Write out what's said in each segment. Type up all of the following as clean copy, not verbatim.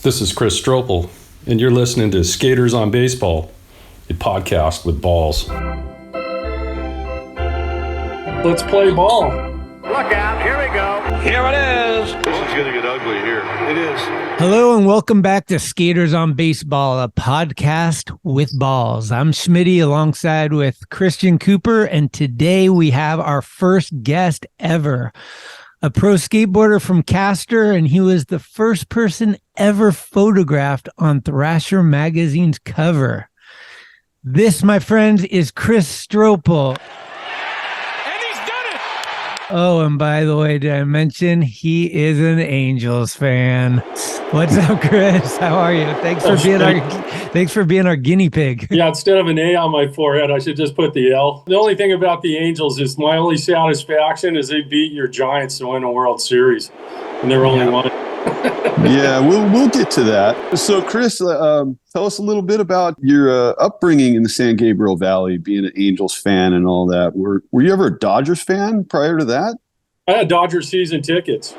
This is Chris Strople, and you're listening to Skaters on Baseball, a podcast with balls. Let's play ball. Look out, here we go. Here it is. This is going to get ugly here. It is. Hello and welcome back to Skaters on Baseball, a podcast with balls. I'm Schmitty alongside with Christian Cooper, and today we have our first guest ever, a pro skateboarder from Castor, and he was the first person ever photographed on Thrasher Magazine's cover. This, my friends, is Chris Strople. Oh, and by the way, did I mention he is an Angels fan? What's up, Chris? How are you? Thanks for being our guinea pig. Yeah, instead of an A on my forehead, I should just put the L. The only thing about the Angels is my only satisfaction is they beat your Giants to win a World Series, and they're only one. Yeah, we'll get to that. So, Chris, tell us a little bit about your upbringing in the San Gabriel Valley, being an Angels fan and all that. Were you ever a Dodgers fan prior to that? I had Dodger season tickets.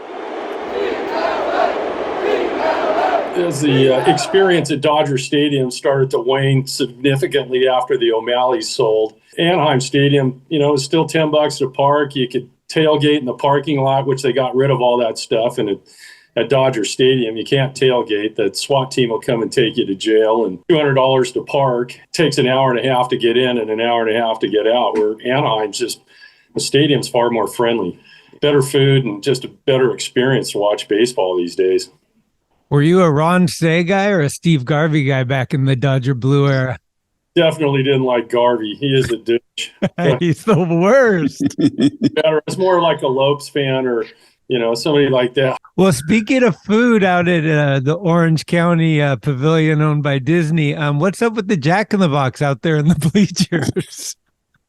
As the experience at Dodger Stadium started to wane significantly after the O'Malleys sold, Anaheim Stadium, it was still $10 to park. You could tailgate in the parking lot, which they got rid of all that stuff, and at Dodger Stadium, you can't tailgate. The SWAT team will come and take you to jail, and $200 to park. It takes an hour and a half to get in and an hour and a half to get out, where Anaheim's the stadium's far more friendly. Better food and just a better experience to watch baseball these days. Were you a Ron Say guy or a Steve Garvey guy back in the Dodger Blue era? Definitely didn't like Garvey. He is a douche. He's the worst. It's more like a Lopes fan or somebody like that. Well, speaking of food out at the Orange County pavilion owned by Disney, what's up with the Jack in the Box out there in the bleachers?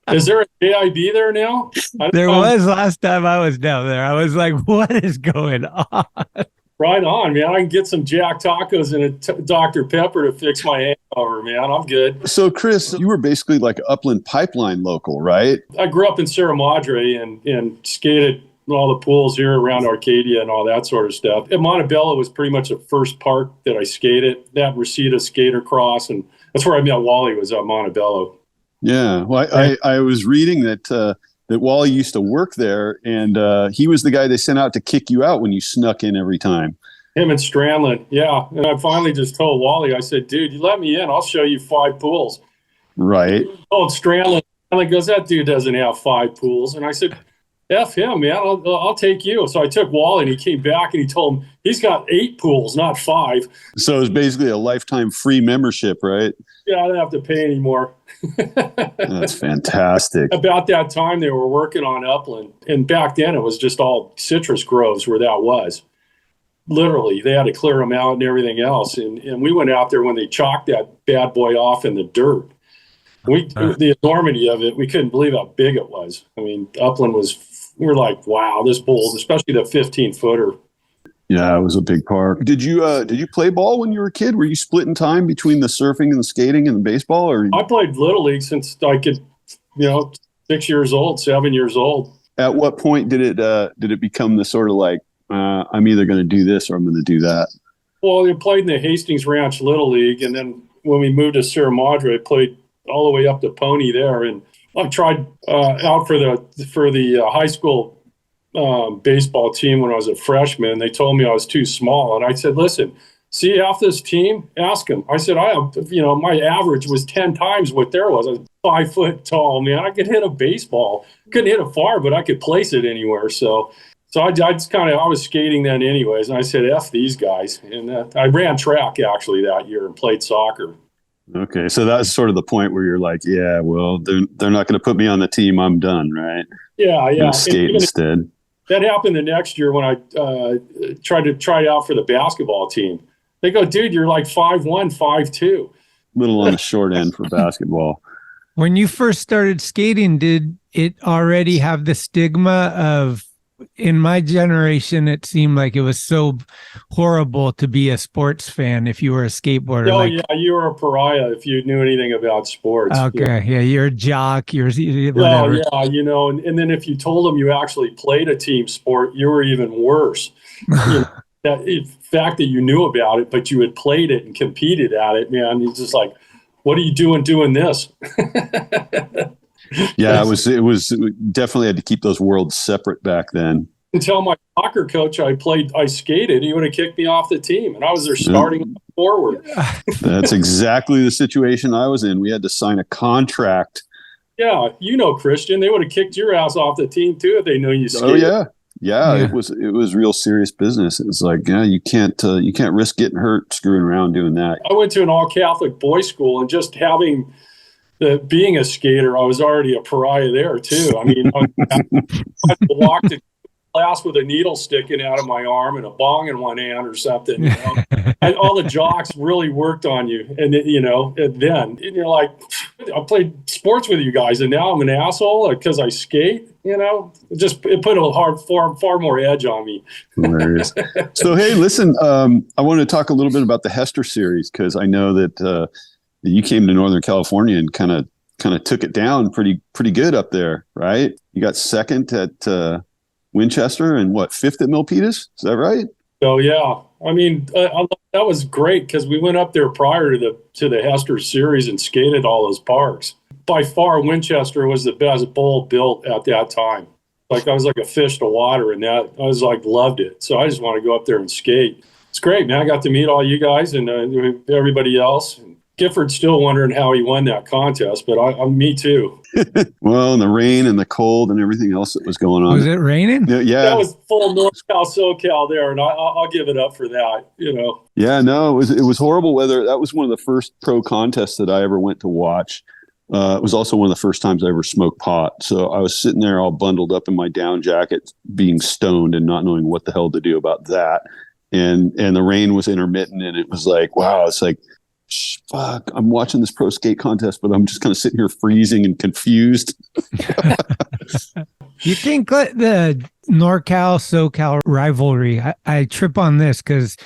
Is there a JIB there now? There was last time I was down there. I was like, what is going on? Right on, man. I can get some Jack tacos and a Dr. Pepper to fix my hangover, man. I'm good. So, Chris, you were basically like an Upland Pipeline local, right? I grew up in Sierra Madre and skated all the pools here around Arcadia and all that sort of stuff. At Montebello was pretty much the first park that I skated. That Reseda Skater Cross, and that's where I met Wally, was at Montebello. Yeah, well, I was reading that Wally used to work there, and he was the guy they sent out to kick you out when you snuck in every time. Him and Strandland, yeah. And I finally just told Wally, I said, dude, you let me in, I'll show you 5 pools. Right. Oh, Strandland. And he goes, that dude doesn't have 5 pools. And I said, F him, man. I'll take you. So I took Wally, and he came back, and he told him he's got 8 pools, not 5. So it was basically a lifetime free membership, right? Yeah, I don't have to pay anymore. That's fantastic. About that time, they were working on Upland. And back then, it was just all citrus groves where that was. Literally, they had to clear them out and everything else. And we went out there when they chalked that bad boy off in the dirt. The enormity of it, we couldn't believe how big it was. I mean, Upland we're like, wow, this pool, especially the 15-footer. Yeah, it was a big park. Did you play ball when you were a kid? Were you splitting time between the surfing and the skating and the baseball? Or I played Little League since I could, 6 years old, 7 years old. At what point did it become the sort of like, I'm either going to do this or I'm going to do that? Well, I played in the Hastings Ranch Little League, and then when we moved to Sierra Madre, I played all the way up to Pony there, and I tried out for the high school baseball team when I was a freshman. They told me I was too small, and I said, listen, see half this team? Ask them. I said, I have, my average was 10 times what there was. I was 5 foot tall, man. I could hit a baseball. Couldn't hit it far, but I could place it anywhere. So I just I was skating then anyways, and I said, F these guys. And I ran track actually that year and played soccer. Okay, so that's sort of the point where you're like, yeah, well, they're not going to put me on the team. I'm done, right? Yeah. I'm gonna skate instead. That happened the next year when I tried to try out for the basketball team. They go, dude, you're like 5'1", 5'2". Little on the short end for basketball. When you first started skating, did it already have the stigma of, in my generation, it seemed like it was so horrible to be a sports fan if you were a skateboarder. Oh, yeah, you were a pariah if you knew anything about sports. Okay, yeah, you're a jock, you're whatever. Oh, yeah, and then if you told them you actually played a team sport, you were even worse. fact that you knew about it, but you had played it and competed at it, man, it's just like, what are you doing this? Yeah, it was definitely had to keep those worlds separate back then. Until my soccer coach I skated, he would have kicked me off the team, and I was there starting forward. That's exactly the situation I was in. We had to sign a contract. Yeah, Christian, they would have kicked your ass off the team too if they knew you skated. Oh yeah. It was real serious business. It was like, yeah, you can't risk getting hurt screwing around doing that. I went to an all-Catholic boys' school, and just being a skater, I was already a pariah there too. I mean, I walked to class with a needle sticking out of my arm and a bong in one hand or something. And all the jocks really worked on you, and then you're like, I played sports with you guys, and now I'm an asshole because I skate. It put a far more edge on me. Hilarious. So hey, listen, I want to talk a little bit about the Hester series, because I know that you came to Northern California and kind of took it down pretty good up there, right? You got second at Winchester and fifth at Milpitas? Is that right? Oh yeah. I mean, that was great because we went up there prior to the Hester series and skated all those parks. By far, Winchester was the best bowl built at that time. Like, I was like a fish to water, and that I was like, loved it. So I just want to go up there and skate. It's great, man. I got to meet all you guys and everybody else. Gifford's still wondering how he won that contest, but me too. Well, and the rain and the cold and everything else that was going on. Was it raining? Yeah. That was full NorCal, SoCal there, and I'll give it up for that, Yeah, no, it was horrible weather. That was one of the first pro contests that I ever went to watch. It was also one of the first times I ever smoked pot. So I was sitting there all bundled up in my down jacket, being stoned and not knowing what the hell to do about that. And the rain was intermittent, and it was like, wow, it's like, fuck, I'm watching this pro skate contest, but I'm just kind of sitting here freezing and confused. You think the NorCal, SoCal rivalry, I trip on this because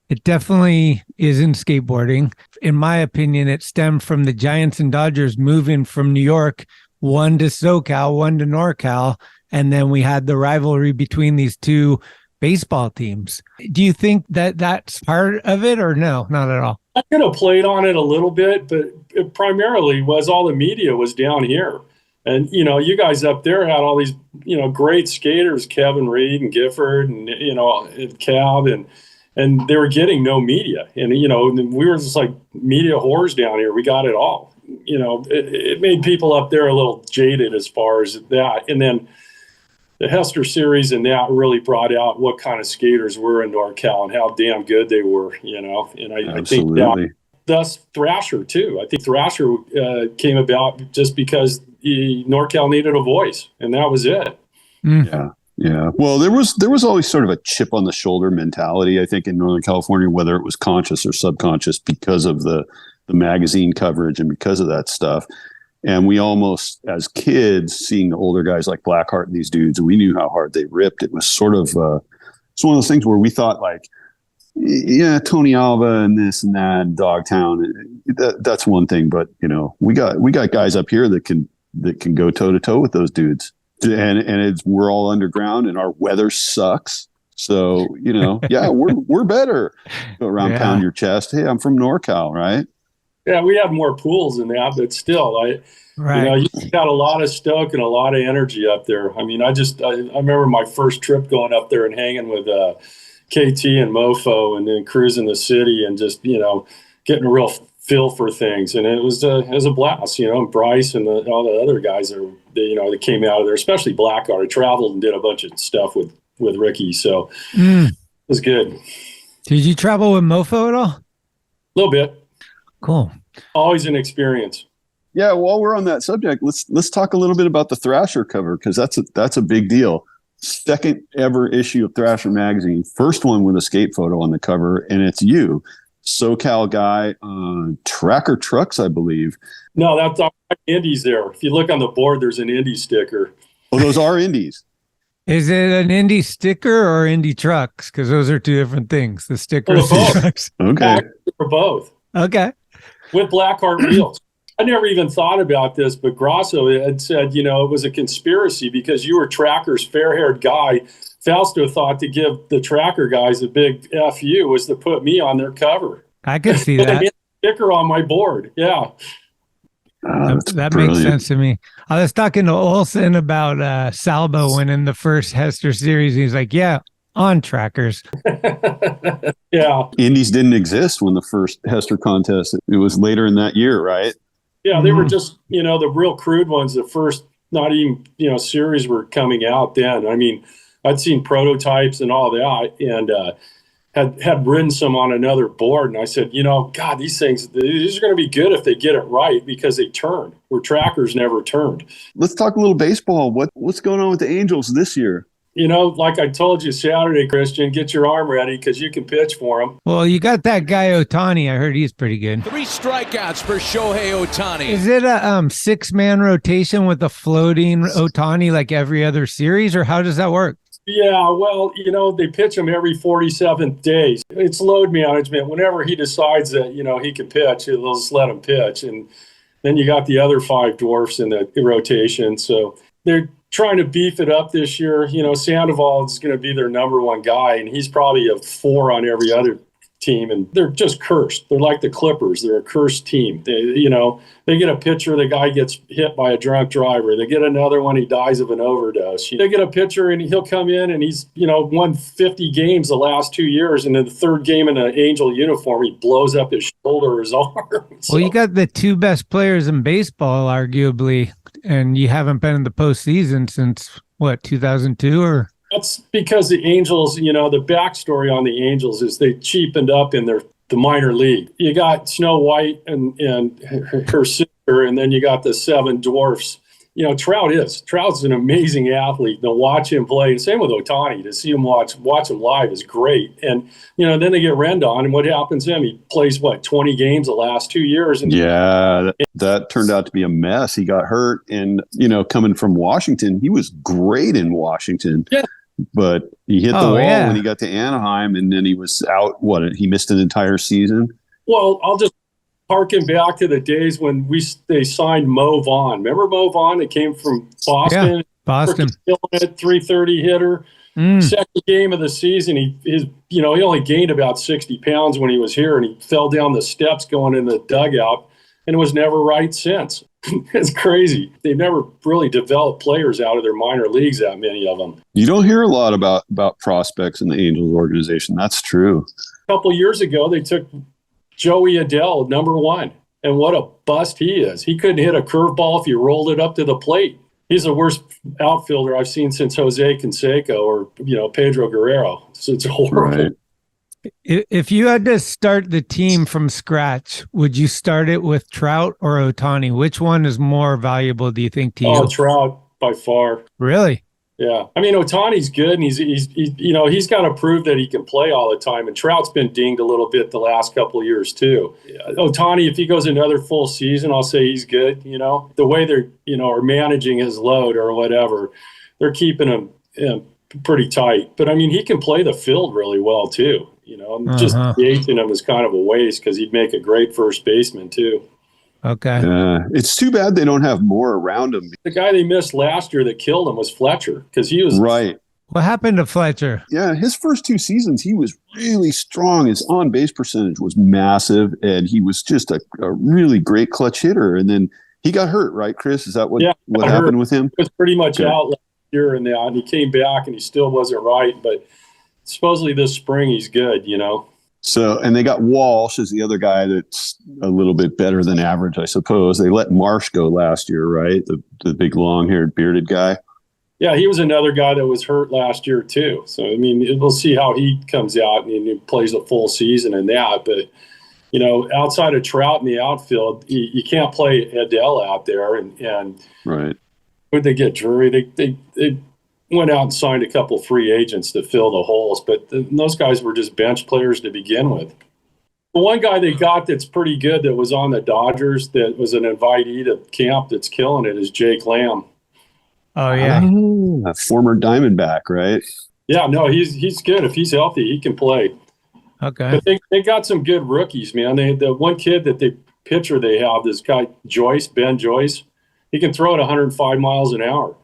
it definitely is in skateboarding. In my opinion, it stemmed from the Giants and Dodgers moving from New York, one to SoCal, one to NorCal, and then we had the rivalry between these two baseball teams. Do you think that that's part of it, or no, not at all? I could have played on it a little bit, but it primarily was all the media was down here. And, you guys up there had all these, great skaters, Kevin Reed and Gifford and Cab, and they were getting no media. And, we were just like media whores down here. We got it all. It made people up there a little jaded as far as that. And then the Hester series and that really brought out what kind of skaters were in NorCal and how damn good they were, and I think thus Thrasher too. I think Thrasher came about just because NorCal needed a voice, and that was it. Yeah. Well, there was always sort of a chip on the shoulder mentality, I think, in Northern California, whether it was conscious or subconscious, because of the magazine coverage and because of that stuff. And we almost, as kids, seeing the older guys like Blackheart and these dudes, we knew how hard they ripped. It was sort of, it's one of those things where we thought like, yeah, Tony Alva and this and that, and Dogtown, that's one thing. But, we got guys up here that can go toe to toe with those dudes. And we're all underground and our weather sucks. So, yeah, we're better. Go around, pound your chest. Hey, I'm from NorCal, right? Yeah, we have more pools than that, but still, you got a lot of stoke and a lot of energy up there. I mean, I remember my first trip going up there and hanging with KT and Mofo, and then cruising the city and just, getting a real feel for things. And it was a blast, and Bryce and all the other guys that came out of there, especially Blackheart. I traveled and did a bunch of stuff with Ricky, so it was good. Did you travel with Mofo at all? A little bit. Cool. Always an experience. Yeah, while we're on that subject, let's talk a little bit about the Thrasher cover, because that's a big deal. Second ever issue of Thrasher Magazine, first one with a skate photo on the cover, and it's you, SoCal guy, Tracker Trucks, I believe. No, that's our Indies there. If you look on the board, there's an Indy sticker. Oh, those are Indies. Is it an Indy sticker or Indy trucks? Because those are two different things. The stickers and trucks. Okay. For both. Okay. With Blackheart wheels. I never even thought about this, but Grasso had said, it was a conspiracy because you were Tracker's fair-haired guy Fausto thought to give the tracker guys a big FU was to put me on their cover. I could see Put that. a sticker on my board. Yeah. That makes sense to me. I was talking to Olsen about Salvo winning the first Hester series. He's like, yeah, on trackers. Yeah. Indies didn't exist when the first Hester contest. It was later in that year, right? Yeah, they were just, the real crude ones. The first, not even, series were coming out then. I mean, I'd seen prototypes and all that, and had ridden some on another board. And I said, God, these are going to be good if they get it right because they turn where trackers never turned. Let's talk a little baseball. What's going on with the Angels this year? Like I told you Saturday, Christian, get your arm ready because you can pitch for him. Well, you got that guy Ohtani. I heard he's pretty good. 3 strikeouts for Shohei Ohtani. Is it a 6-man rotation with a floating Ohtani like every other series, or how does that work? Yeah, well, they pitch him every 47th day. It's load management. Whenever he decides that, he can pitch, they'll just let him pitch. And then you got the other 5 dwarfs in the rotation. So they're trying to beef it up this year. Sandoval is going to be their number 1 guy, and he's probably a 4 on every other team. And they're just cursed. They're like the Clippers. They're a cursed team. They get a pitcher, the guy gets hit by a drunk driver. They get another one, he dies of an overdose. They get a pitcher, and he'll come in, and he's, won 50 games the last 2 years. And in the third game in an Angel uniform, he blows up his shoulder or his arm. Well, you got the 2 best players in baseball, arguably, and you haven't been in the postseason since, 2002 or? That's because the Angels, the backstory on the Angels is they cheapened up in the minor league. You got Snow White and her sister, and then you got the 7 dwarfs. Trout's an amazing athlete. To watch him play, and same with Ohtani. To see him watch him live is great. And then they get Rendon, and what happens to him? He plays 20 games the last 2 years. And that turned out to be a mess. He got hurt, and coming from Washington, he was great in Washington. Yeah. But he hit the wall when he got to Anaheim, and then he was out. He missed an entire season. Well, I'll just harken back to the days when they signed Mo Vaughn. Remember Mo Vaughn that came from Boston? Yeah, Boston. Killing it, 330 hitter. Second game of the season, he only gained about 60 pounds when he was here, and he fell down the steps going in the dugout, and it was never right since. It's crazy. They've never really developed players out of their minor leagues, that many of them. You don't hear a lot about prospects in the Angels organization. That's true. A couple years ago, they took Joey Adele, number 1, and what a bust he is. He couldn't hit a curveball if you rolled it up to the plate. He's the worst outfielder I've seen since Jose Canseco or, Pedro Guerrero. So it's horrible. Right. If you had to start the team from scratch, would you start it with Trout or Ohtani? Which one is more valuable, do you think, to you? Oh, Trout by far. Really? Yeah. I mean, Ohtani's good, and he's got to prove that he can play all the time. And Trout's been dinged a little bit the last couple of years too. Ohtani, if he goes another full season, I'll say he's good. The way they're, are managing his load or whatever, they're keeping him pretty tight. But I mean, he can play the field really well too. Just creating him is kind of a waste because he'd make a great first baseman too. Okay. It's too bad they don't have more around him. The guy they missed last year that killed him was Fletcher because he was right. What happened to Fletcher? Yeah, his first 2 seasons, he was really strong. His on-base percentage was massive, and he was just a really great clutch hitter. And then he got hurt, right, Chris? Is that what happened with him? He was pretty much out last year, and he came back, and he still wasn't right. But supposedly this spring he's good, So, and they got Walsh as the other guy that's a little bit better than average, I suppose. They let Marsh go last year, right? The big long-haired bearded guy. Yeah, he was another guy that was hurt last year too. So, I mean, we'll see how he comes out and he plays a full season in that. But, outside of Trout in the outfield, you can't play Adele out there. And right. Would they get Drury? They went out and signed a couple free agents to fill the holes, but those guys were just bench players to begin with. The one guy they got that's pretty good that was on the Dodgers that was an invitee to camp that's killing it is Jake Lamb. Oh, yeah. A former Diamondback, right? Yeah, no, he's good. If he's healthy, he can play. Okay. But they got some good rookies, man. The one kid that pitcher they have, this guy Ben Joyce, he can throw it 105 miles an hour.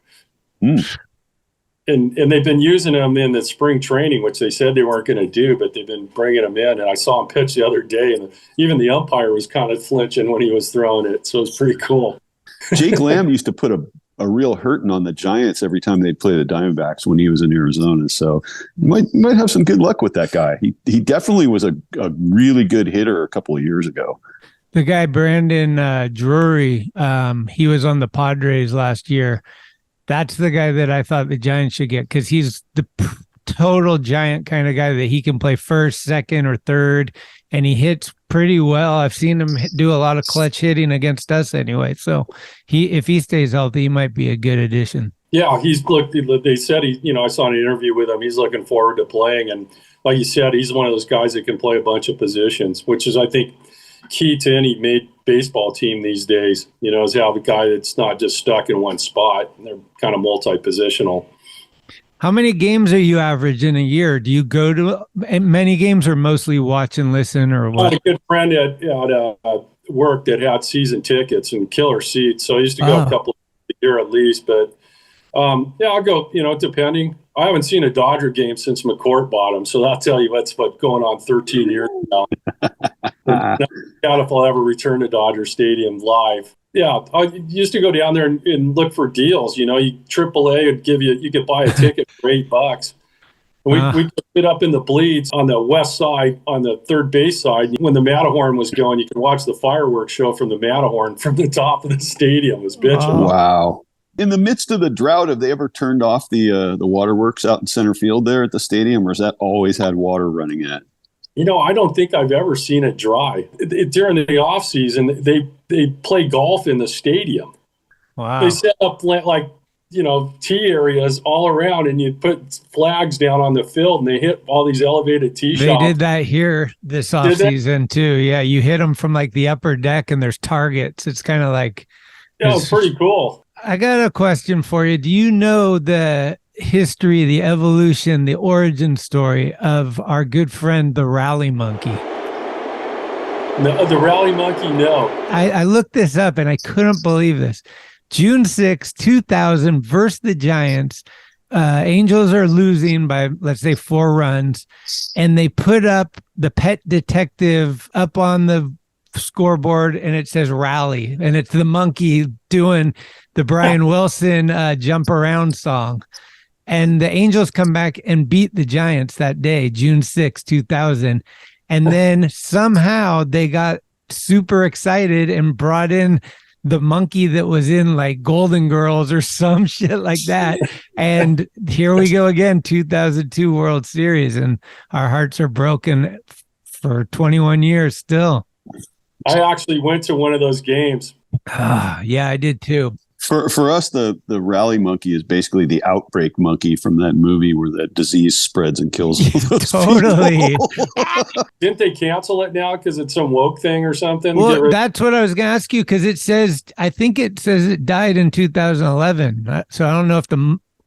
and they've been using him in the spring training, which they said they weren't going to do, but they've been bringing him in. And I saw him pitch the other day, and even the umpire was kind of flinching when he was throwing it. So it was pretty cool. Jake Lamb used to put a real hurting on the Giants every time they'd play the Diamondbacks when he was in Arizona. So you might have some good luck with that guy. He definitely was a really good hitter a couple of years ago. The guy, Brandon Drury, he was on the Padres last year. That's the guy that I thought the Giants should get, because he's the total Giant kind of guy that he can play first, second, or third, and he hits pretty well. I've seen him do a lot of clutch hitting against us anyway. So if he stays healthy, he might be a good addition. Yeah, they said I saw an interview with him. He's looking forward to playing. And like you said, he's one of those guys that can play a bunch of positions, which is, I think, key to any baseball team these days, is have a guy that's not just stuck in one spot. They're kind of multi-positional. How many games are you average in a year? Do you go to many games or mostly watch and listen, or what? I had a good friend at work that had season tickets and killer seats. So I used to go a couple a year at least, but I'll go, depending. I haven't seen a Dodger game since McCourt bought them, so that'll tell you what's going on 13 years now. I doubt if I'll ever return to Dodger Stadium live. Yeah, I used to go down there and look for deals. AAA would give you could buy a ticket for $8. We could sit up in the bleeds on the west side, on the third base side. When the Matterhorn was going, you could watch the fireworks show from the Matterhorn from the top of the stadium. It was bitching. Wow. In the midst of the drought, have they ever turned off the waterworks out in center field there at the stadium, or has that always had water running at? I don't think I've ever seen it dry. During the off season, they play golf in the stadium. Wow. They set up tee areas all around, and you put flags down on the field, and they hit all these elevated tee shots. They did that here this off season too. Yeah, you hit them from like the upper deck, and there's targets. It's kind of like it's pretty cool. I got a question for you. Do you know the history, the evolution, the origin story of our good friend, the rally monkey? No, the rally monkey, no. I looked this up and I couldn't believe this. June 6, 2000 versus the Giants. Angels are losing by, let's say, 4 runs. And they put up the pet detective up on the scoreboard, and it says rally. And it's the monkey doing the Brian Wilson jump around song. And the Angels come back and beat the Giants that day, June 6, 2000. And then somehow they got super excited and brought in the monkey that was in like Golden Girls or some shit like that. And here we go again, 2002 World Series. And our hearts are broken for 21 years still. I actually went to one of those games. Yeah, I did too. For us, the rally monkey is basically the outbreak monkey from that movie where that disease spreads and kills all those Totally. Didn't they cancel it now because it's some woke thing or something? Well, that's what I was going to ask you, because I think it says it died in 2011. So I don't know if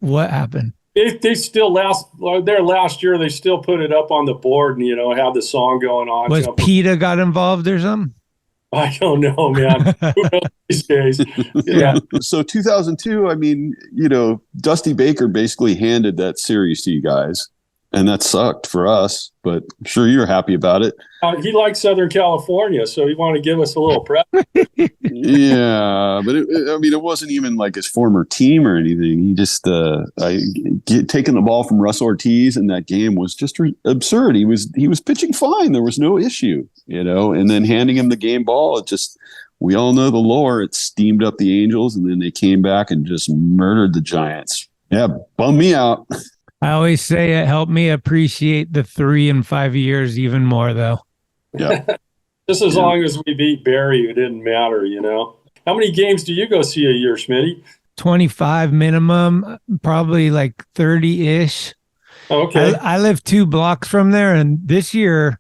what happened. They still last year, they still put it up on the board and, had the song going on. Was PETA got involved or something? I don't know, man. Who knows these days? Yeah. So 2002, I mean, Dusty Baker basically handed that series to you guys, and that sucked for us, but I'm sure you're happy about it. He likes Southern California, so he wanted to give us a little prep. Yeah, but it wasn't even like his former team or anything. He just taking the ball from Russ Ortiz in that game was just absurd. He was pitching fine. There was no issue, and then handing him the game ball, we all know the lore. It steamed up the Angels, and then they came back and just murdered the Giants. Yeah, bummed me out. I always say it helped me appreciate the 3 and 5 years even more, though. Yeah. Just as long as we beat Barry, it didn't matter, How many games do you go see a year, Schmitty? 25 minimum, probably like 30-ish. Okay. I live 2 blocks from there, and this year,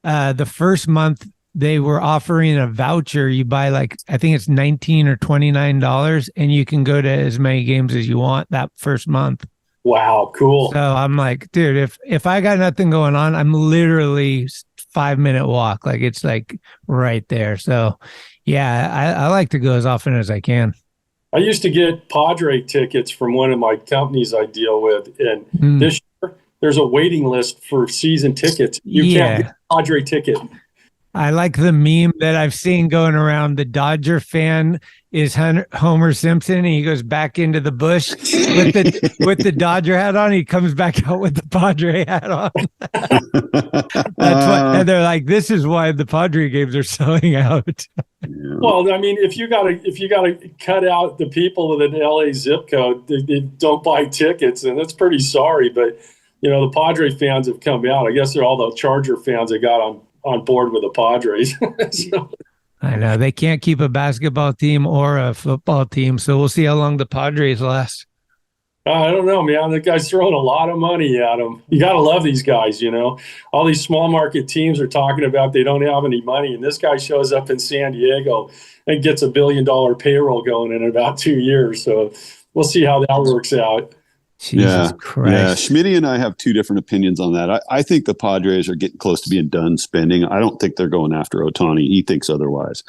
the first month, they were offering a voucher. You buy I think it's $19 or $29, and you can go to as many games as you want that first month. Wow, cool. So I'm like, dude, if I got nothing going on, I'm literally 5-minute walk. It's right there. So yeah, I like to go as often as I can. I used to get Padre tickets from one of my companies I deal with, and this year there's a waiting list for season tickets. You can't get a Padre ticket. I like the meme that I've seen going around. The Dodger fan is Homer Simpson, and he goes back into the bush with the Dodger hat on. He comes back out with the Padre hat on. That's what, and they're like, "This is why the Padre games are selling out." Well, I mean, if you gotta cut out the people with an LA zip code, they don't buy tickets, and that's pretty sorry. But the Padre fans have come out. I guess they're all the Charger fans that got on board with the Padres. So. I know they can't keep a basketball team or a football team, so we'll see how long the Padres last. I don't know, man. The guy's throwing a lot of money at him. You got to love these guys, All these small market teams are talking about they don't have any money, and this guy shows up in San Diego and gets $1 billion payroll going in about 2 years. So we'll see how that works out. Jesus Christ. Yeah, Schmitty and I have two different opinions on that. I think the Padres are getting close to being done spending. I don't think they're going after Ohtani. He thinks otherwise.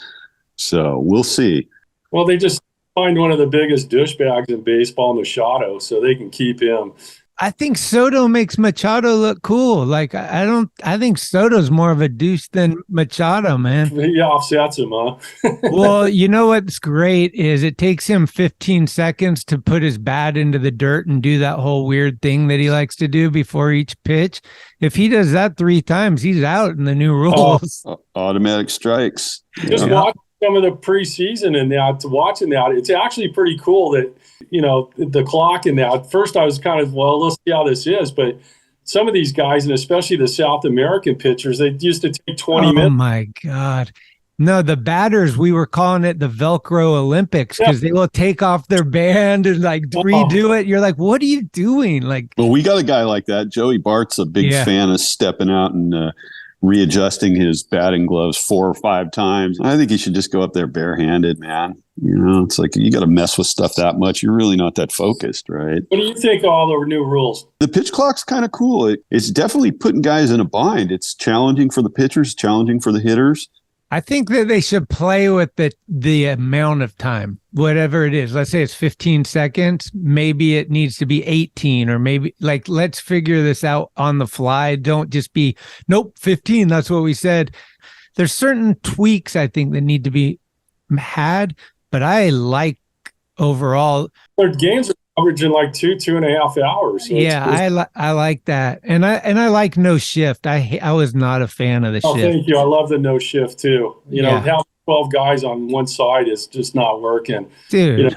So we'll see. Well, they just find one of the biggest douchebags in baseball, Machado, so they can keep him. I think Soto makes Machado look cool. Like I think Soto's more of a douche than Machado, man. He offsets him, huh? Well, you know what's great is it takes him 15 seconds to put his bat into the dirt and do that whole weird thing that he likes to do before each pitch. If he does that 3 times, he's out in the new rules. Automatic strikes. Just watch some of the preseason and watching that, it's actually pretty cool that, the clock and that. At first I was kind of, let's see how this is. But some of these guys, and especially the South American pitchers, they used to take 20 minutes. Oh, my God. No, the batters, we were calling it the Velcro Olympics because they will take off their band and redo it. You're like, what are you doing? Well, we got a guy like that. Joey Bart's a big fan of stepping out and readjusting his batting gloves 4 or 5 times. I think he should just go up there barehanded, man. It's like you got to mess with stuff that much. You're really not that focused, right? What do you think of all the new rules? The pitch clock's kind of cool. It's definitely putting guys in a bind. It's challenging for the pitchers, challenging for the hitters. I think that they should play with the amount of time, whatever it is. Let's say it's 15 seconds. Maybe it needs to be 18, or maybe let's figure this out on the fly. Don't just be, nope, 15. That's what we said. There's certain tweaks I think that need to be had, but I like overall. Their games are averaging 2.5 hours. So I like that, and I like no shift. I was not a fan of the shift. Thank you. I love the no shift too. Having 12 guys on one side is just not working, dude.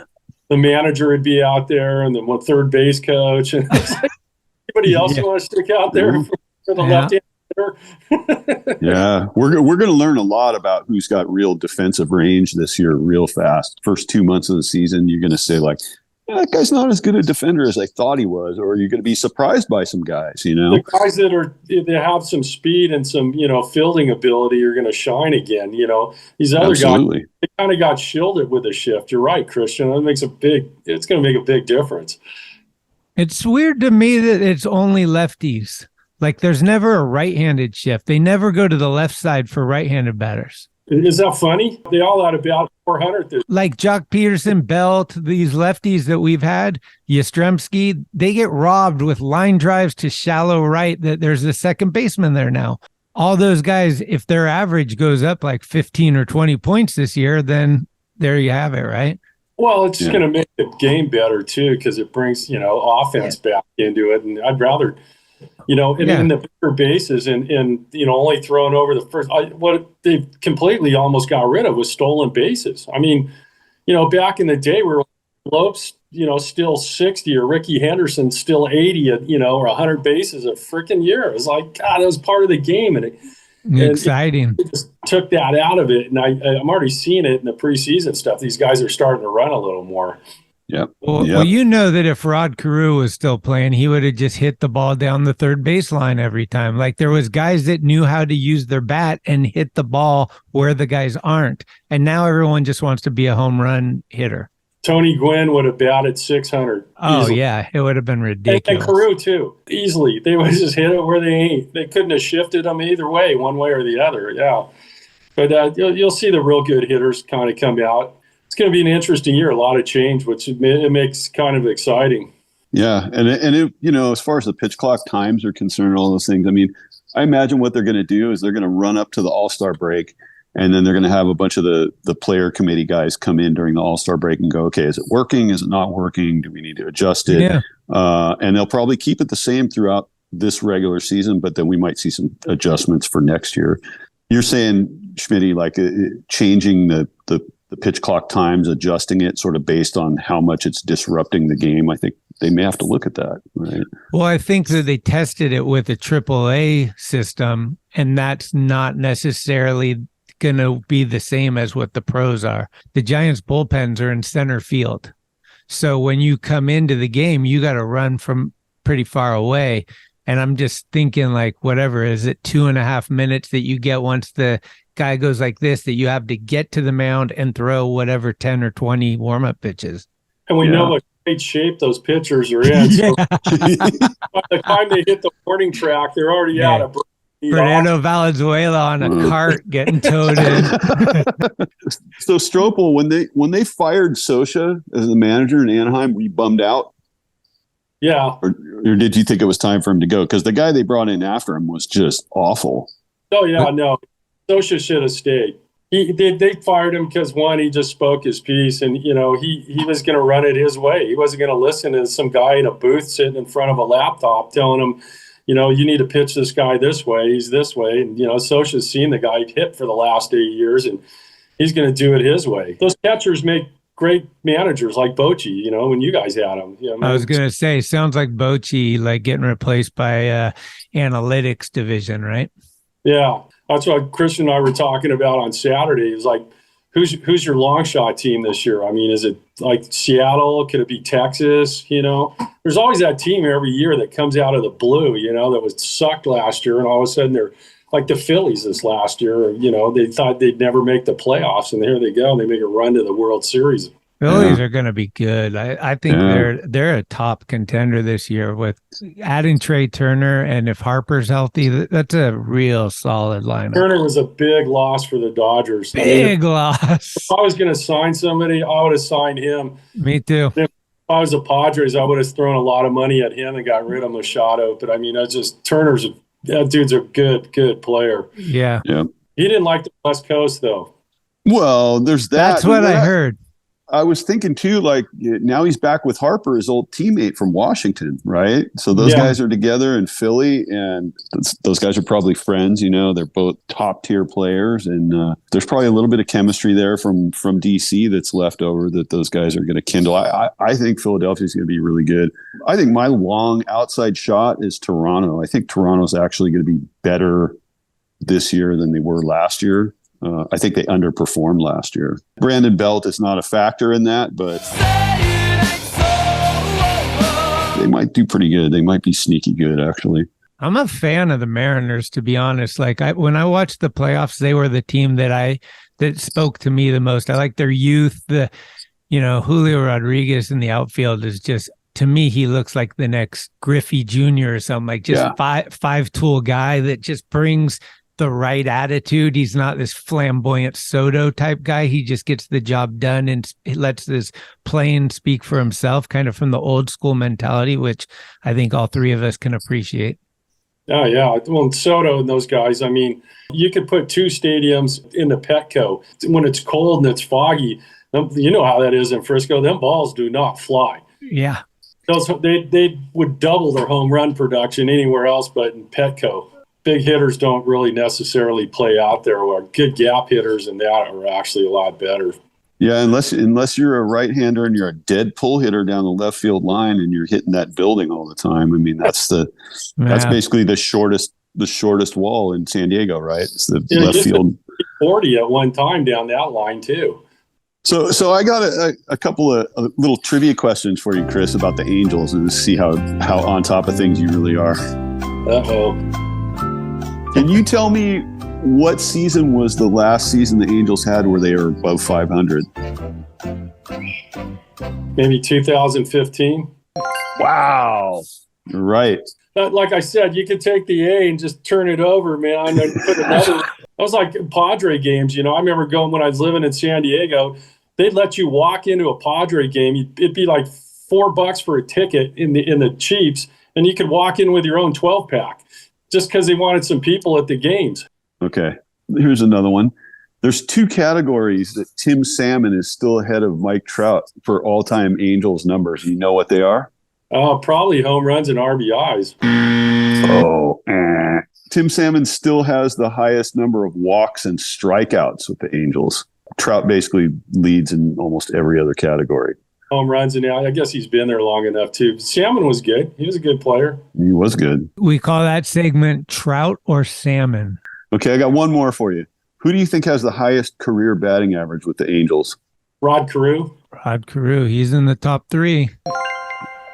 The manager would be out there, and then one third base coach, and anybody else you want to stick out there for the left hand. Yeah, we're going to learn a lot about who's got real defensive range this year real fast. First 2 months of the season, you're going to say that guy's not as good a defender as I thought he was, or you're going to be surprised by some guys, The guys that have some speed and some, fielding ability are going to shine again. These other guys, they kind of got shielded with a shift. You're right, Christian. It's going to make a big difference. It's weird to me that it's only lefties. There's never a right-handed shift. They never go to the left side for right-handed batters. Is that funny? They all had about 400. Like Jock Peterson, Belt, these lefties that we've had, Yastrzemski, they get robbed with line drives to shallow right that there's a second baseman there now. All those guys, if their average goes up 15 or 20 points this year, then there you have it, right? Well, it's just going to make the game better, too, because it brings, offense back into it. And I'd rather... in the bigger bases and only throwing over the first. What they've completely almost got rid of was stolen bases. I mean, back in the day, we were Lopes, still 60, or Ricky Henderson still 80, or 100 bases a freaking year. It was God, that was part of the game, and exciting. It just took that out of it, and I'm already seeing it in the preseason stuff. These guys are starting to run a little more. Yep. Well, that if Rod Carew was still playing, he would have just hit the ball down the third baseline every time. There was guys that knew how to use their bat and hit the ball where the guys aren't. And now everyone just wants to be a home run hitter. Tony Gwynn would have batted 600. Oh, easily. Yeah. It would have been ridiculous. And Carew, too. Easily. They would just hit it where they ain't. They couldn't have shifted them either way, one way or the other. Yeah. But you'll see the real good hitters kind of come out. it's going to be an interesting year. A lot of change, which it makes kind of exciting. Yeah, and it, as far as the pitch clock times are concerned, all those things. I mean, I imagine what they're going to do is they're going to run up to the All-Star break, and then they're going to have a bunch of the player committee guys come in during the All-Star break and go, okay, is it working? Is it not working? Do we need to adjust it? Yeah. And they'll probably keep it the same throughout this regular season, but then we might see some adjustments for next year. You're saying, Schmitty, like changing the pitch clock times, adjusting it sort of based on how much it's disrupting the game. I think they may have to look at that, right? Well, I think that they tested it with a AAA system, and that's not necessarily going to be the same as what the pros are. The Giants bullpens are in center field. So when you come into the game, you got to run from pretty far away. And I'm just thinking, like, whatever, is it 2.5 minutes that you get once the guy goes like this, that you have to get to the mound and throw whatever 10 or 20 warm-up pitches? And we know what great shape those pitchers are in. So by the time they hit the warning track, they're already out of breath. Fernando Valenzuela on a cart getting towed in. So Strople, when they fired Scioscia as the manager in Anaheim, were you bummed out? Yeah. Or did you think it was time for him to go? Because the guy they brought in after him was just awful. Oh, yeah, no. Scioscia should have stayed. They fired him because, one, he just spoke his piece, and, he was going to run it his way. He wasn't going to listen to some guy in a booth sitting in front of a laptop telling him, you need to pitch this guy this way. He's this way. And, Scioscia's seen the guy hit for the last 8 years, and he's going to do it his way. Those catchers make great managers like Bochy, when you guys had him. I was going to say, sounds like Bochy, like getting replaced by analytics division, right? Yeah. That's what Christian and I were talking about on Saturday. It was like, who's your long shot team this year? I mean, is it like Seattle? Could it be Texas? There's always that team every year that comes out of the blue, that was sucked last year. And all of a sudden they're like the Phillies this last year. They thought they'd never make the playoffs, and here they go. They make a run to the World Series. Phillies are going to be good. I think they're a top contender this year with adding Trey Turner, and if Harper's healthy, that's a real solid lineup. Turner was a big loss for the Dodgers. Big loss. If I was going to sign somebody, I would have signed him. Me too. If I was the Padres, I would have thrown a lot of money at him and got rid of Machado. But I mean, that dude's a good player. Yeah. He didn't like the West Coast though. Well, there's that. That's what I heard. I was thinking too, like now he's back with Harper, his old teammate from Washington, right? So those guys are together in Philly, and those guys are probably friends. They're both top tier players, and there's probably a little bit of chemistry there from DC that's left over that those guys are going to kindle. I think Philadelphia's going to be really good. I think my long outside shot is Toronto. I think Toronto's actually going to be better this year than they were last year. I think they underperformed last year. Brandon Belt is not a factor in that, but they might do pretty good. They might be sneaky good, actually. I'm a fan of the Mariners, to be honest. Like when I watched the playoffs, they were the team that spoke to me the most. I like their youth. Julio Rodriguez in the outfield is just, to me, he looks like the next Griffey Jr. or something, like just five tool guy that just brings the right attitude. He's not this flamboyant Soto type guy. He just gets the job done and he lets this playing speak for himself, kind of from the old school mentality, which I think all three of us can appreciate. Oh, yeah. Well, Soto and those guys, I mean, you could put two stadiums in the Petco. When it's cold and it's foggy, you know how that is in Frisco. Them balls do not fly. Yeah. They would double their home run production anywhere else but in Petco. Big hitters don't really necessarily play out there, where good gap hitters and that are actually a lot better. Yeah, unless you're a right-hander and you're a dead pull hitter down the left field line and you're hitting that building all the time. I mean, that's basically the shortest wall in San Diego, right? It's the left field. 40 at one time down that line too. So I got a couple of little trivia questions for you, Chris, about the Angels, and to see how on top of things you really are. Uh-oh. Can you tell me what season was the last season the Angels had where they were above 500? Maybe 2015. Wow. You're right. But like I said, you could take the A and just turn it over, man, and put another. That was like Padre games, I remember going when I was living in San Diego. they'd let you walk into a Padre game. It'd be like $4 for a ticket in the cheaps, and you could walk in with your own 12-pack just because they wanted some people at the games. Okay, here's another one. There's 2 categories that Tim Salmon is still ahead of Mike Trout for all-time Angels numbers. You know what they are? Probably home runs and RBIs. Tim Salmon still has the highest number of walks and strikeouts with the Angels. Trout basically leads in almost every other category. Home runs, and I guess he's been there long enough too. Salmon was good. He was a good player. He was good. We call that segment Trout or Salmon. Okay, I got one more for you. Who do you think has the highest career batting average with the Angels? Rod Carew. Rod Carew. He's in the top 3.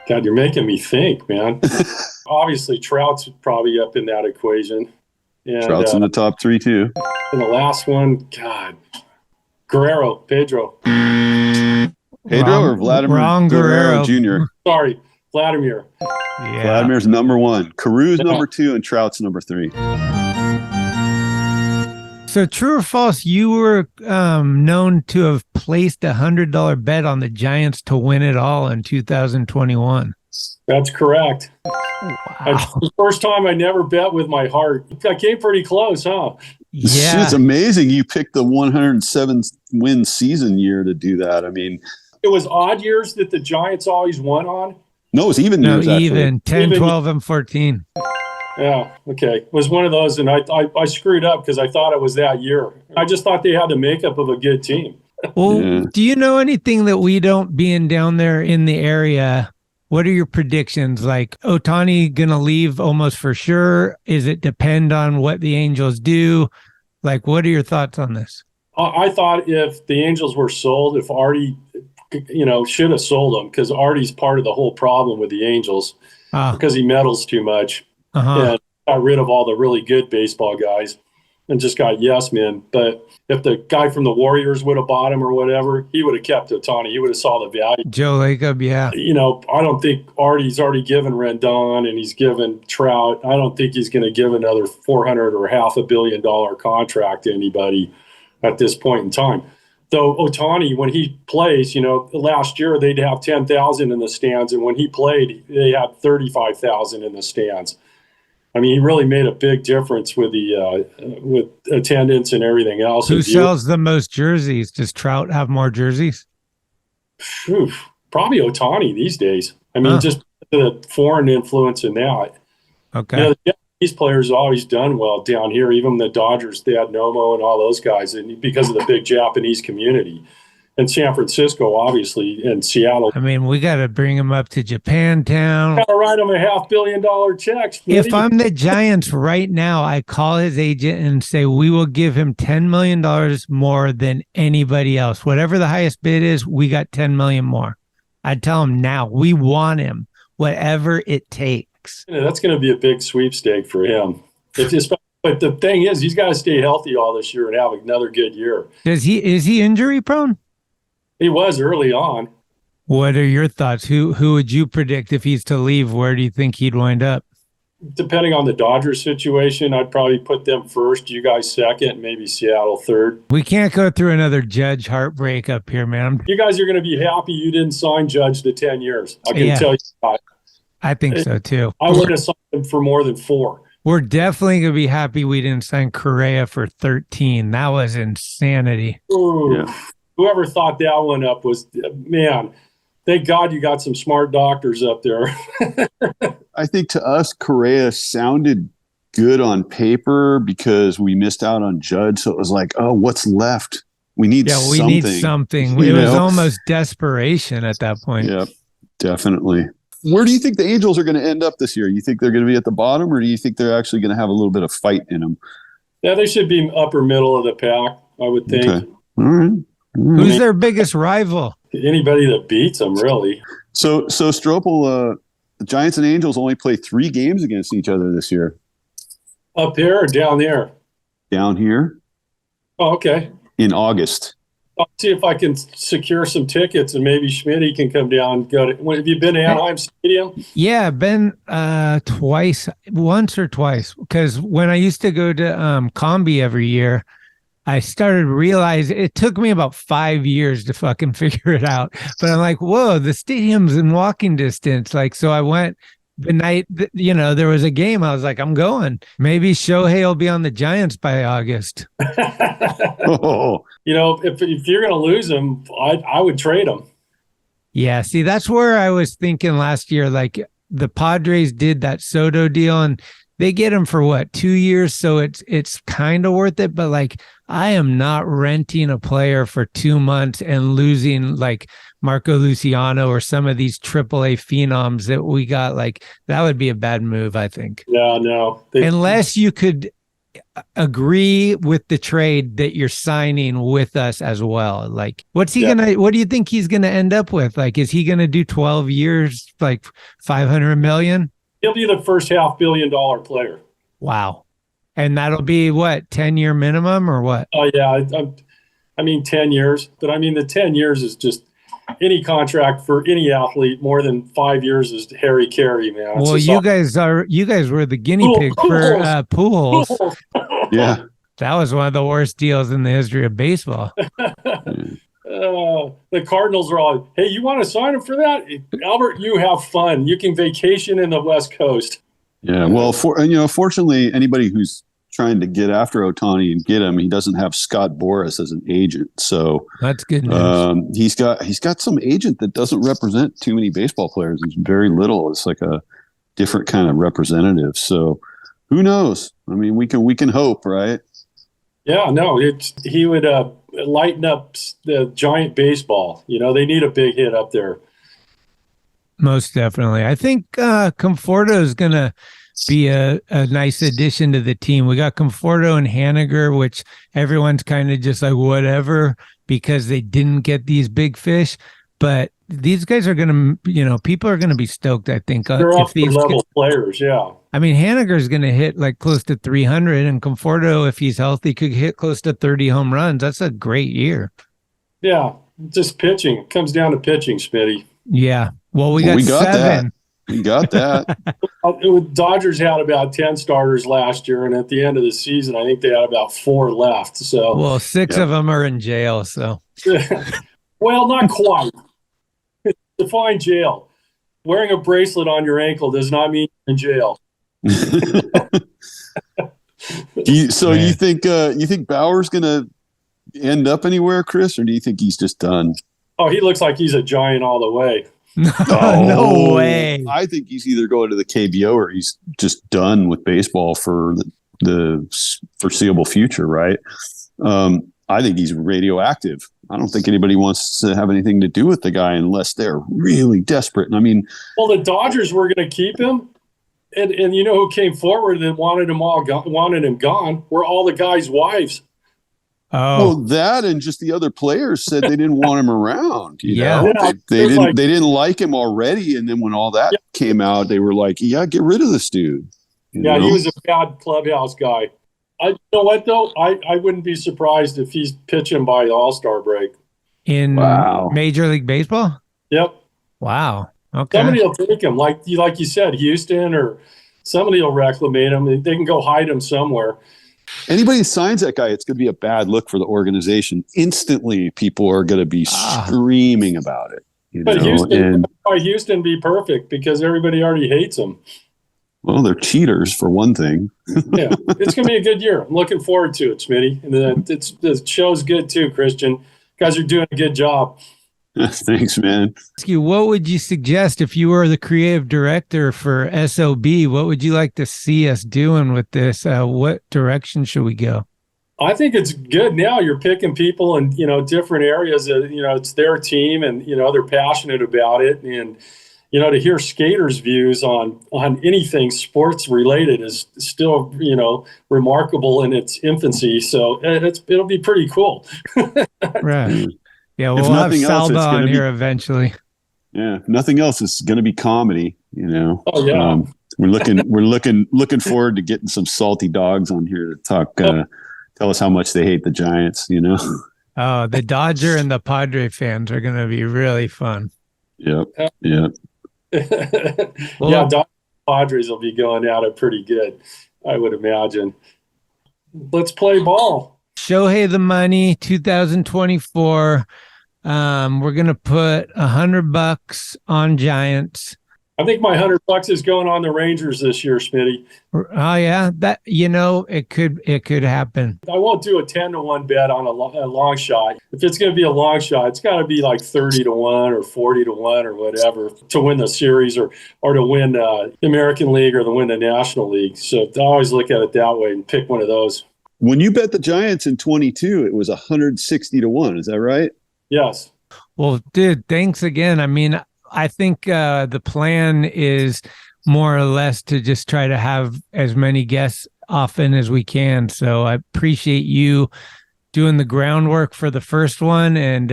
God, you're making me think, man. Obviously, Trout's probably up in that equation. And, Trout's in the top 3 too. And the last one, God, Pedro. Or Vladimir Guerrero Jr.? Sorry, Vladimir. Yeah. Vladimir's number 1. Carew's number 2, and Trout's number 3. So true or false, you were known to have placed a $100 bet on the Giants to win it all in 2021. That's correct. Wow. The first time I never bet with my heart. I came pretty close, huh? Yeah. It's amazing you picked the 107 win season year to do that. I mean, it was odd years that the Giants always won on. No, it was even years, actually. Even 10, 12, and 14. Yeah, okay. It was one of those, and I screwed up because I thought it was that year. I just thought they had the makeup of a good team. Well, do you know anything that we don't, being down there in the area? What are your predictions? Like, Ohtani going to leave almost for sure? Is it depend on what the Angels do? Like, what are your thoughts on this? I thought if the Angels were sold, if Artie, should have sold them, because Artie's part of the whole problem with the Angels because he meddles too much. And got rid of all the really good baseball guys and just got yes men. But if the guy from the Warriors would have bought him or whatever, he would have kept Ohtani. He would have saw the value. Joe Lacob, yeah. I don't think Artie's already given Rendon and he's given Trout. I don't think he's going to give another $400 or $500 million contract to anybody at this point in time. Though Ohtani, when he plays, last year they'd have 10,000 in the stands, and when he played, they had 35,000 in the stands. I mean, he really made a big difference with the with attendance and everything else. Who sells the most jerseys? Does Trout have more jerseys? Probably Ohtani these days. I mean, just the foreign influence in that. Okay. These players have always done well down here. Even the Dodgers, they had Nomo and all those guys, and because of the big Japanese community. And San Francisco, obviously, and Seattle. I mean, we got to bring him up to Japantown. Got to write him a $500 million check. If I'm the Giants right now, I call his agent and say, we will give him $10 million more than anybody else. Whatever the highest bid is, we got $10 million more. I'd tell him now, we want him, whatever it takes. That's going to be a big sweepstake for him. But the thing is, he's got to stay healthy all this year and have another good year. Is he injury prone? He was early on. What are your thoughts? Who would you predict if he's to leave? Where do you think he'd wind up? Depending on the Dodgers situation, I'd probably put them first, you guys second, maybe Seattle third. We can't go through another Judge heartbreak up here, man. You guys are going to be happy you didn't sign Judge to 10 years. I can tell you that. I think so, too. I would have signed him for more than 4. We're definitely going to be happy we didn't sign Correa for 13. That was insanity. Ooh. Yeah. Whoever thought that one up was, man, thank God you got some smart doctors up there. I think to us, Correa sounded good on paper because we missed out on Judge. So it was like, oh, what's left? We need something. Need something. It was almost desperation at that point. Yeah, definitely. Where do you think the Angels are going to end up this year? You think they're going to be at the bottom, or do you think they're actually going to have a little bit of fight in them? Yeah, they should be upper middle of the pack, I would think. Okay. All right. Who's their biggest rival? Anybody that beats them, really. So Strople, the Giants and Angels only play 3 games against each other this year. Up here or down there? Down here. Oh, okay. In August. I'll see if I can secure some tickets and maybe Schmitty can come down and go to. Have you been to Anaheim Stadium? Yeah, been once or twice. Because when I used to go to Combi every year, I started realizing it took me about 5 years to fucking figure it out. But I'm like, whoa, the stadium's in walking distance. Like, so I went the night that, there was a game. I was like, I'm going. Maybe Shohei will be on the Giants by August. Oh, If you're going to lose him, I would trade him. Yeah. See, that's where I was thinking last year. Like the Padres did that Soto deal and they get him for what, 2 years? So it's kind of worth it. But like, I am not renting a player for 2 months and losing like Marco Luciano or some of these AAA phenoms that we got. Like that would be a bad move, I think. Yeah, no. Unless you could agree with the trade that you're signing with us as well. Like, what do you think he's gonna end up with? Like, is he gonna do 12 years, like 500 million? He'll be the first $500 million player. Wow. And that'll be what, 10-year minimum or what? Oh yeah, I mean 10 years, but I mean the 10 years is just any contract for any athlete more than 5 years is Harry Carey, man. Well, you guys were the guinea pig for Pujols. yeah. That was one of the worst deals in the history of baseball. The Cardinals are all, hey, you want to sign him for that? Albert, you have fun. You can vacation in the West Coast. Yeah. Well, fortunately, anybody who's trying to get after Ohtani and get him, he doesn't have Scott Boras as an agent. So that's good news. He's got some agent that doesn't represent too many baseball players. It's very little. It's like a different kind of representative. So who knows? I mean, we can hope, right? Yeah, no, he would lighten up the giant baseball. They need a big hit up there. Most definitely. I think Conforto is going to be a nice addition to the team. We got Conforto and Haniger, which everyone's kind of just like whatever because they didn't get these big fish. But these guys are going to, people are going to be stoked, I think. They're upper-level players, yeah. I mean, Haniger's going to hit like close to 300, and Conforto, if he's healthy, could hit close to 30 home runs. That's a great year. Yeah, just pitching. It comes down to pitching, Schmitty. Yeah. Well, we got 7. We got that. Dodgers had about 10 starters last year, and at the end of the season, I think they had about 4 left. So, well, 6 of them are in jail. So, well, not quite. Define jail. Wearing a bracelet on your ankle does not mean you're in jail. You think Bauer's going to end up anywhere, Chris, or do you think he's just done? Oh, he looks like he's a Giant all the way. No way. I think he's either going to the KBO or he's just done with baseball for the foreseeable future, right? I think he's radioactive. I don't think anybody wants to have anything to do with the guy unless they're really desperate. And I mean, well, the Dodgers were going to keep him, and you know who came forward and wanted him gone? Were all the guys' wives. Oh, well, that and just the other players said they didn't want him around. They didn't like him already, and then when all that came out, they were like, "Yeah, get rid of this dude." He was a bad clubhouse guy. You know what though? I wouldn't be surprised if he's pitching by the All-Star break in Major League Baseball. Yep. Wow. Okay. Somebody will take him, like you said, Houston, or somebody will reclaim him. They can go hide him somewhere. Anybody who signs that guy, it's going to be a bad look for the organization. Instantly, people are going to be screaming about it. But Houston be perfect because everybody already hates him. Well, they're cheaters for one thing. Yeah, it's going to be a good year. I'm looking forward to it, Schmitty. And the show's good too, Christian. You guys are doing a good job. Thanks, man. What would you suggest if you were the creative director for S.O.B? What would you like to see us doing with this? What direction should we go? I think it's good now. You're picking people in, different areas. It's their team and, they're passionate about it. And, to hear skaters' views on anything sports related is still, remarkable in its infancy. So it'll be pretty cool. Right. Yeah, we'll have Salva on here eventually. Yeah, if nothing else, it's going to be comedy. Oh yeah. We're looking forward to getting some salty dogs on here to talk. Tell us how much they hate the Giants. Oh, the Dodger and the Padre fans are going to be really fun. Yep. Well, Padres will be going at it pretty good, I would imagine. Let's play ball. Shohei the money, 2024. We're going to put $100 on Giants. I think my $100 is going on the Rangers this year, Schmitty. Oh yeah, that it could happen. I won't do a 10-1 bet on a long shot. If it's going to be a long shot, it's got to be like 30-1 or 40-1 or whatever to win the series or to win the American League or to win the National League. So I always look at it that way and pick one of those. When you bet the Giants in 22, it was 160-1. Is that right? Yes. Well, dude, thanks again. I mean, I think the plan is more or less to just try to have as many guests often as we can. So I appreciate you doing the groundwork for the first one. And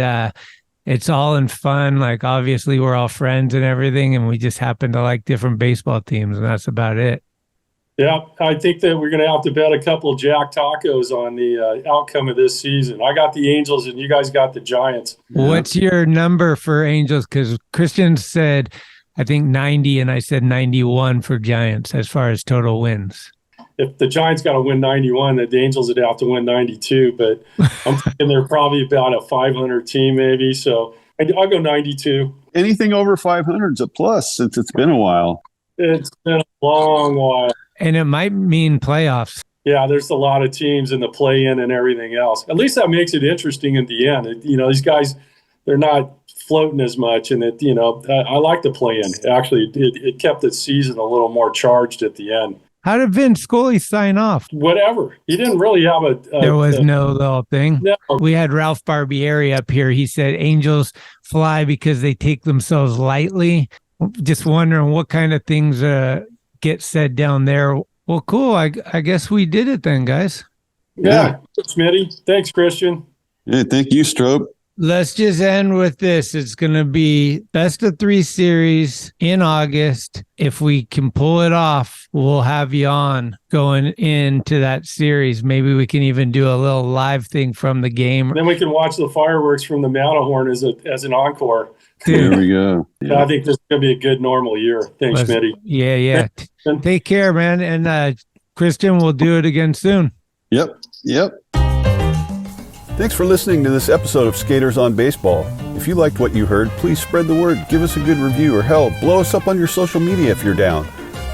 it's all in fun. Like, obviously, we're all friends and everything, and we just happen to like different baseball teams, and that's about it. Yeah, I think that we're going to have to bet a couple of Jack Tacos on the outcome of this season. I got the Angels, and you guys got the Giants. What's your number for Angels? Because Christian said, I think 90, and I said 91 for Giants as far as total wins. If the Giants got to win 91, the Angels would have to win 92. But I'm thinking they're probably about a 500 team, maybe. So I'll go 92. Anything over 500 is a plus since it's been a while. It's been a long while. And it might mean playoffs. Yeah, there's a lot of teams in the play-in and everything else. At least that makes it interesting in the end. These guys, they're not floating as much, and I like the play-in. Actually, it kept the season a little more charged at the end. How did Vince Scully sign off? Whatever. He didn't really have there was no little thing. No. We had Ralph Barbieri up here. He said Angels fly because they take themselves lightly. Just wondering what kind of things get said down there. Well, cool. I guess we did it then, guys. Yeah. Schmitty. Thanks, Christian. Yeah, thank you, Strope. Let's just end with this. It's going to be best of 3 series in August. If we can pull it off, we'll have you on going into that series. Maybe we can even do a little live thing from the game. Then we can watch the fireworks from the Matterhorn as an encore. There we go. Yeah. I think this is going to be a good normal year. Thanks, Schmitty. Yeah. Take care, man. And Christian, we'll do it again soon. Yep. Thanks for listening to this episode of Skaters on Baseball. If you liked what you heard, please spread the word, give us a good review, or hell, blow us up on your social media if you're down.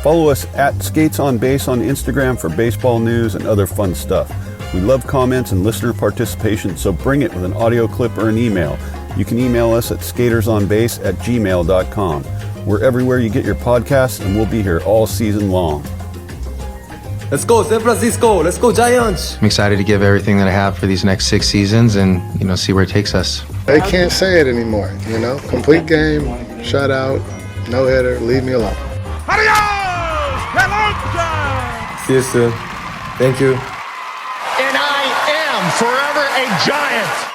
Follow us at Skates on Base on Instagram for baseball news and other fun stuff. We love comments and listener participation, so bring it with an audio clip or an email. You can email us at skatersonbase@gmail.com. We're everywhere you get your podcasts, and we'll be here all season long. Let's go, San Francisco. Let's go, Giants. I'm excited to give everything that I have for these next 6 seasons and, see where it takes us. They can't say it anymore, Complete game, shutout, no hitter, leave me alone. See you soon. Thank you. And I am forever a Giant.